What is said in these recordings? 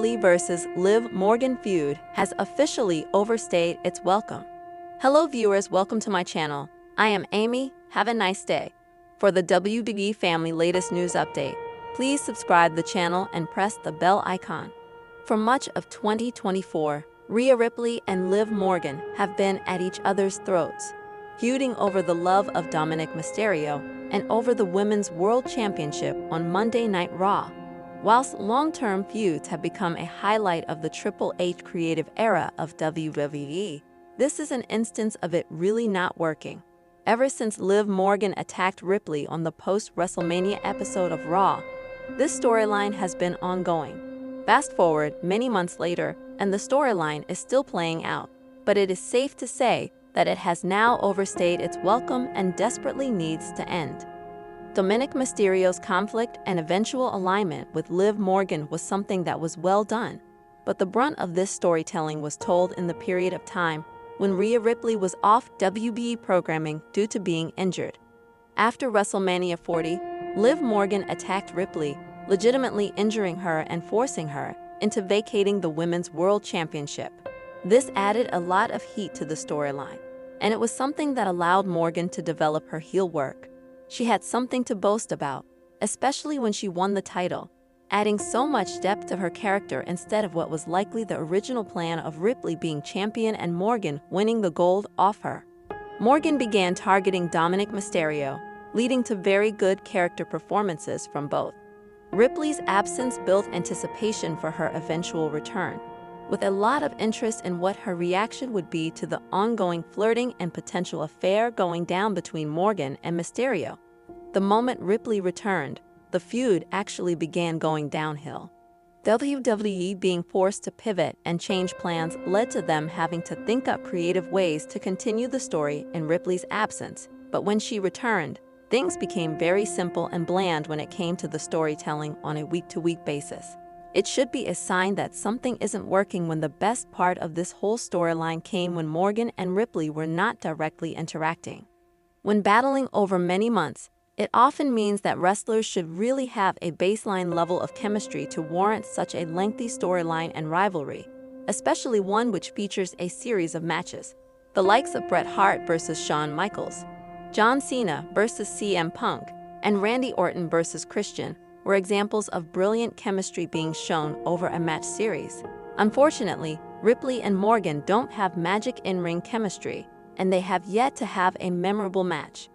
Ripley vs. Liv Morgan feud has officially overstayed its welcome. Hello viewers, welcome to my channel. I am Amy, have a nice day. For the WWE family latest news update, please subscribe the channel and press the bell icon. For much of 2024, Rhea Ripley and Liv Morgan have been at each other's throats, feuding over the love of Dominic Mysterio and over the Women's World Championship on Monday Night Raw. Whilst long-term feuds have become a highlight of the Triple H creative era of WWE, this is an instance of it really not working. Ever since Liv Morgan attacked Ripley on the post-WrestleMania episode of Raw, this storyline has been ongoing. Fast forward many months later, and the storyline is still playing out, but it is safe to say that it has now overstayed its welcome and desperately needs to end. Dominic Mysterio's conflict and eventual alignment with Liv Morgan was something that was well done, but the brunt of this storytelling was told in the period of time when Rhea Ripley was off WB programming due to being injured. After WrestleMania 40, Liv Morgan attacked Ripley, legitimately injuring her and forcing her into vacating the Women's World Championship. This added a lot of heat to the storyline, and it was something that allowed Morgan to develop her heel work. She had something to boast about, especially when she won the title, adding so much depth to her character instead of what was likely the original plan of Ripley being champion and Morgan winning the gold off her. Morgan began targeting Dominic Mysterio, leading to very good character performances from both. Ripley's absence built anticipation for her eventual return, with a lot of interest in what her reaction would be to the ongoing flirting and potential affair going down between Morgan and Mysterio. The moment Ripley returned, the feud actually began going downhill. WWE being forced to pivot and change plans led to them having to think up creative ways to continue the story in Ripley's absence, but when she returned, things became very simple and bland when it came to the storytelling on a week-to-week basis. It should be a sign that something isn't working when the best part of this whole storyline came when Morgan and Ripley were not directly interacting. When battling over many months, it often means that wrestlers should really have a baseline level of chemistry to warrant such a lengthy storyline and rivalry, especially one which features a series of matches. The likes of Bret Hart versus Shawn Michaels, John Cena versus CM Punk, and Randy Orton versus Christian were examples of brilliant chemistry being shown over a match series. Unfortunately, Ripley and Morgan don't have magic in-ring chemistry, and they have yet to have a memorable match.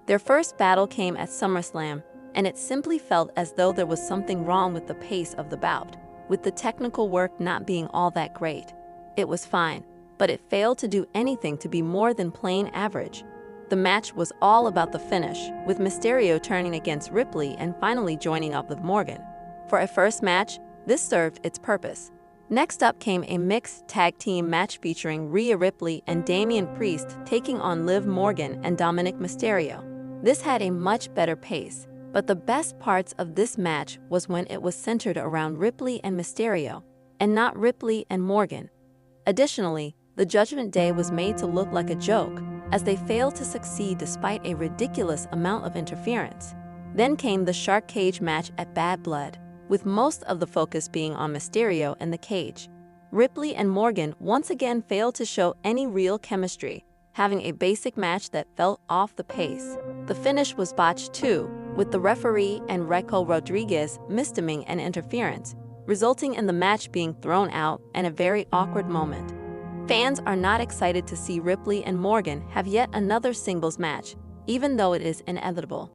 Their first battle came at SummerSlam, and it simply felt as though there was something wrong with the pace of the bout, with the technical work not being all that great. It was fine, but it failed to do anything to be more than plain average. The match was all about the finish, with Mysterio turning against Ripley and finally joining up with Morgan. For a first match, this served its purpose. Next up came a mixed tag team match featuring Rhea Ripley and Damian Priest taking on Liv Morgan and Dominic Mysterio. This had a much better pace, but the best parts of this match was when it was centered around Ripley and Mysterio, and not Ripley and Morgan. Additionally, the Judgment Day was made to look like a joke, as they failed to succeed despite a ridiculous amount of interference. Then came the Shark Cage match at Bad Blood, with most of the focus being on Mysterio in the cage. Ripley and Morgan once again failed to show any real chemistry, having a basic match that felt off the pace. The finish was botched too, with the referee Enrico Rodriguez mistiming an interference, resulting in the match being thrown out and a very awkward moment. Fans are not excited to see Ripley and Morgan have yet another singles match, even though it is inevitable.